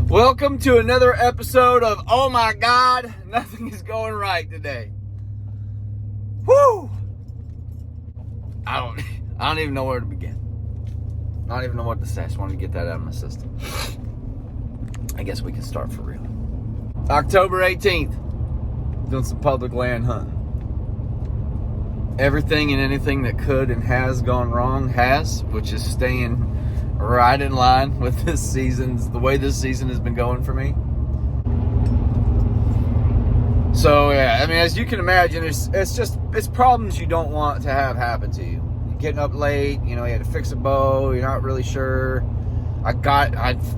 Welcome to another episode of Oh My God, Nothing is Going Right Today. Woo! I don't even know where to begin. I don't even know what to say. I just wanted to get that out of my system. I guess we can start for real. October 18th, doing some public land hunting. Everything and anything that could and has gone wrong has, which is staying right in line with this season's, the way this season has been going for me. So yeah, I mean, as you can imagine, it's problems you don't want to have happen to you. You're getting up late, you had to fix a bow, you're not really sure. I'm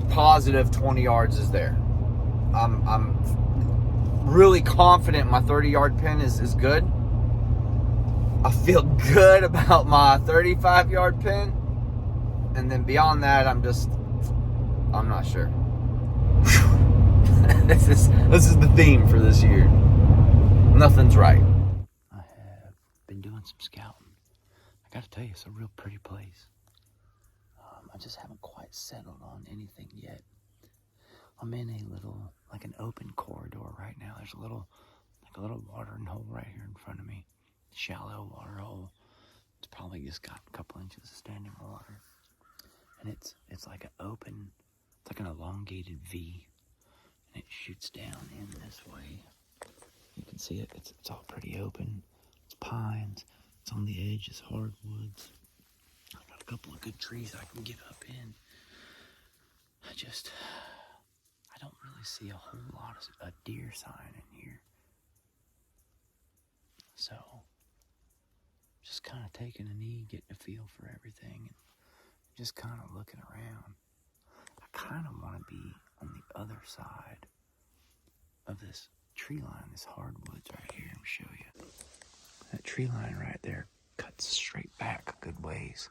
positive 20 yards is there. I'm really confident my 30-yard pin is good. I feel good about my 35-yard pin. And then beyond that, I'm not sure. This is the theme for this year. Nothing's right. I have been doing some scouting. I gotta tell you, it's a real pretty place. I just haven't quite settled on anything yet. I'm in a little, like an open corridor right now. There's a little watering hole right here in front of me. Shallow water hole. It's probably just got a couple inches of standing water. And it's like an open, it's like an elongated V, and it shoots down in this way. You can see it. It's all pretty open. It's pines. It's on the edge. It's hardwoods. I've got a couple of good trees I can get up in. I don't really see a whole lot of a deer sign in here. So, just kind of taking a knee, getting a feel for everything. Just kind of looking around. I kind of want to be on the other side of this tree line, this hardwoods right here. Let me show you. That tree line right there cuts straight back a good ways.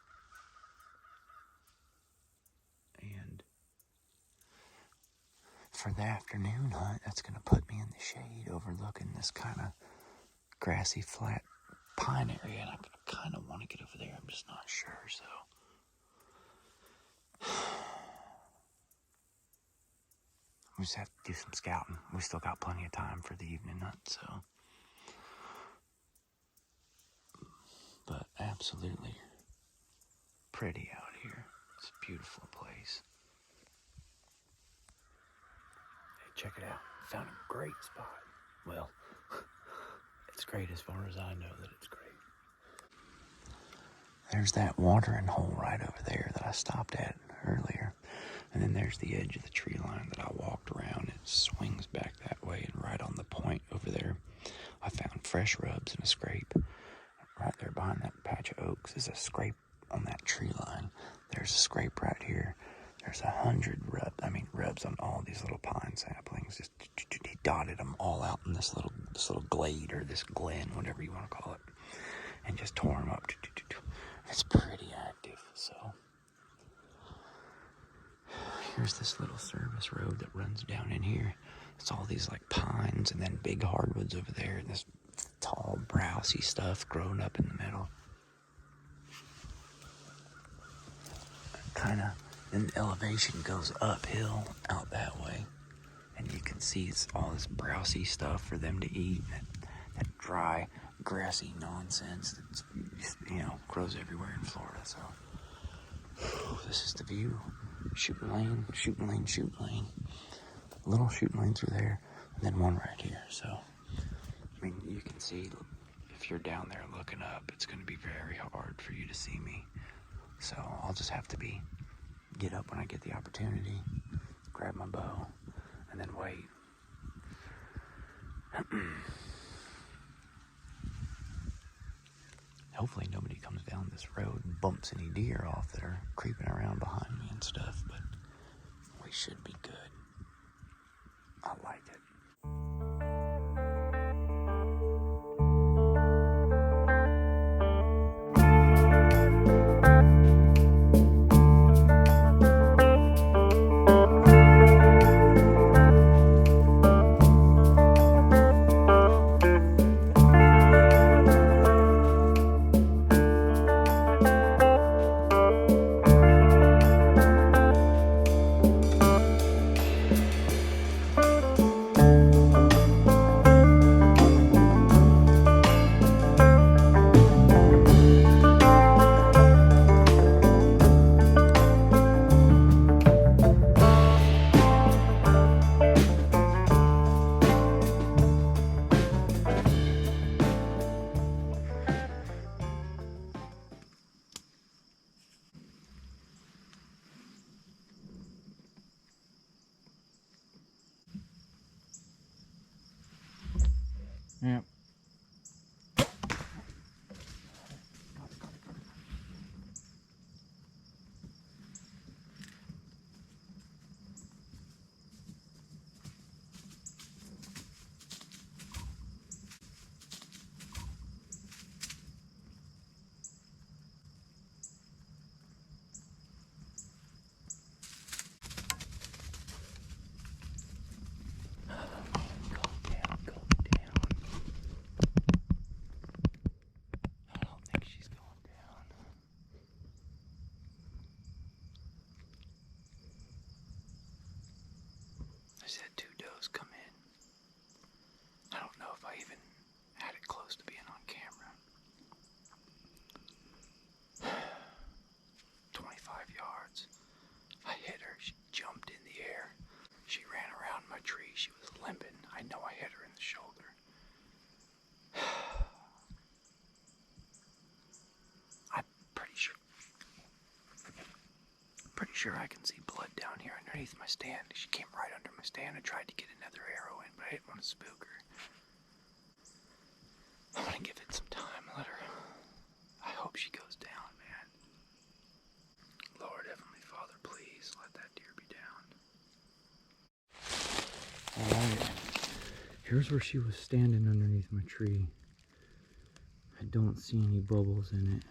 And for the afternoon hunt, that's going to put me in the shade overlooking this kind of grassy, flat pine area. And I kind of want to get over there. I'm just not sure, so... We just have to do some scouting. We still got plenty of time for the evening hunt, so. But absolutely pretty out here. It's a beautiful place. Hey, check it out. Found a great spot. Well, it's great as far as I know that it's great. There's that watering hole right over there that I stopped at earlier. And then there's the edge of the tree line that I walked around. It swings back that way, and right on the point over there, I found fresh rubs and a scrape. Right there behind that patch of oaks is a scrape on that tree line. There's a scrape right here. There's 100 rubs on all these little pine saplings. Just he dotted them all out in this little glade or this glen, whatever you want to call it, and just tore them up. It's pretty active, so. Here's this little service road that runs down in here. It's all these like pines and then big hardwoods over there, and this tall browsey stuff growing up in the middle. Then the elevation goes uphill out that way, and you can see it's all this browsey stuff for them to eat. That dry, grassy nonsense that grows everywhere in Florida. So this is the view. Shooting lane. Little shooting lane through there, and then one right here. So, I mean, you can see if you're down there looking up, it's going to be very hard for you to see me. So I'll just have to get up when I get the opportunity, grab my bow, and then wait. Hopefully nobody comes down this road and bumps any deer off that are creeping around behind me and stuff, but we should be good. I like it. Yep. I just had 2 does come in. I don't know if I even had it close to being on camera. 25 yards. I hit her. She jumped in the air. She ran around my tree. She was limping. I know I hit her in the shoulder. I'm pretty sure I can see blood down here underneath my stand. She came right under my stand. I tried to get another arrow in, but I didn't want to spook her. I'm gonna give it some time, let her. I hope she goes down, man. Lord Heavenly Father, please let that deer be down. Alright. Here's where she was standing underneath my tree. I don't see any bubbles in it.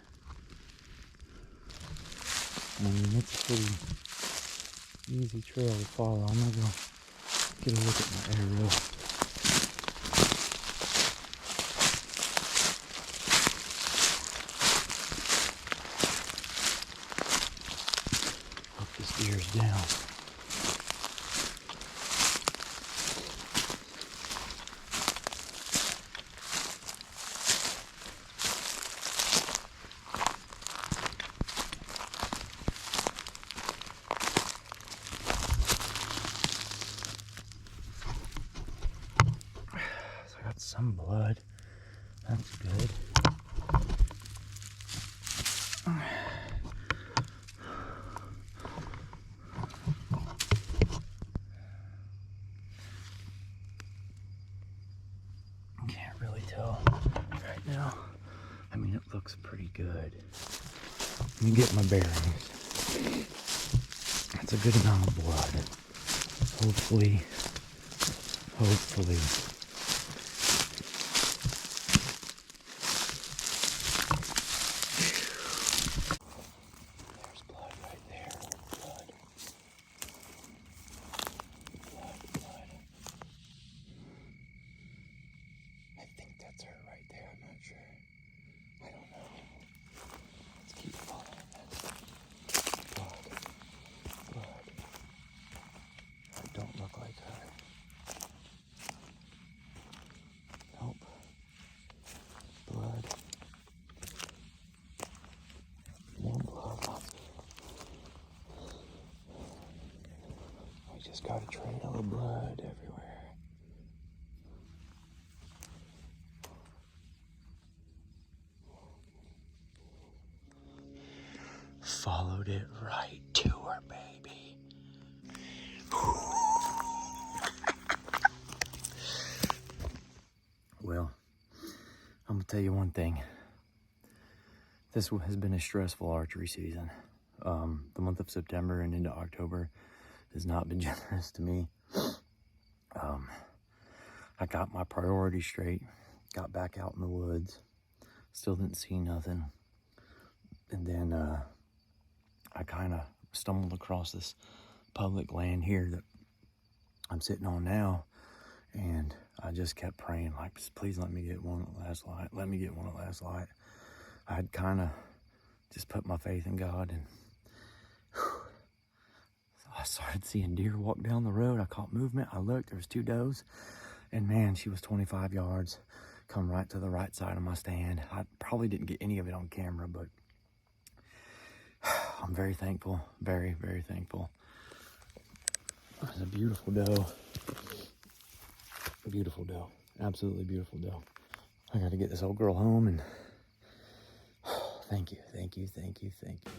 I mean, it's a pretty easy trail to follow. I'm gonna go get a look at my arrow. Hope this deer's down. Some blood. That's good. Can't really tell right now. I mean, it looks pretty good. Let me get my bearings. That's a good amount of blood. Hopefully. Just got a trail of blood everywhere. Followed it right to her, baby. Well, I'm gonna tell you one thing. This has been a stressful archery season. The month of September and into October has not been generous to me. I got my priorities straight, got back out in the woods, still didn't see nothing. And then I kind of stumbled across this public land here that I'm sitting on now, and I just kept praying, like, please let me get one last light. Let me get one last light. I'd kind of just put my faith in God, and I started seeing deer walk down the road. I caught movement. I looked, there was 2 does, and man, she was 25 yards, come right to the right side of my stand. I probably didn't get any of it on camera, but I'm very thankful, very, very thankful. It was a beautiful doe. Beautiful doe, absolutely beautiful doe. I got to get this old girl home, and thank you, thank you, thank you, thank you.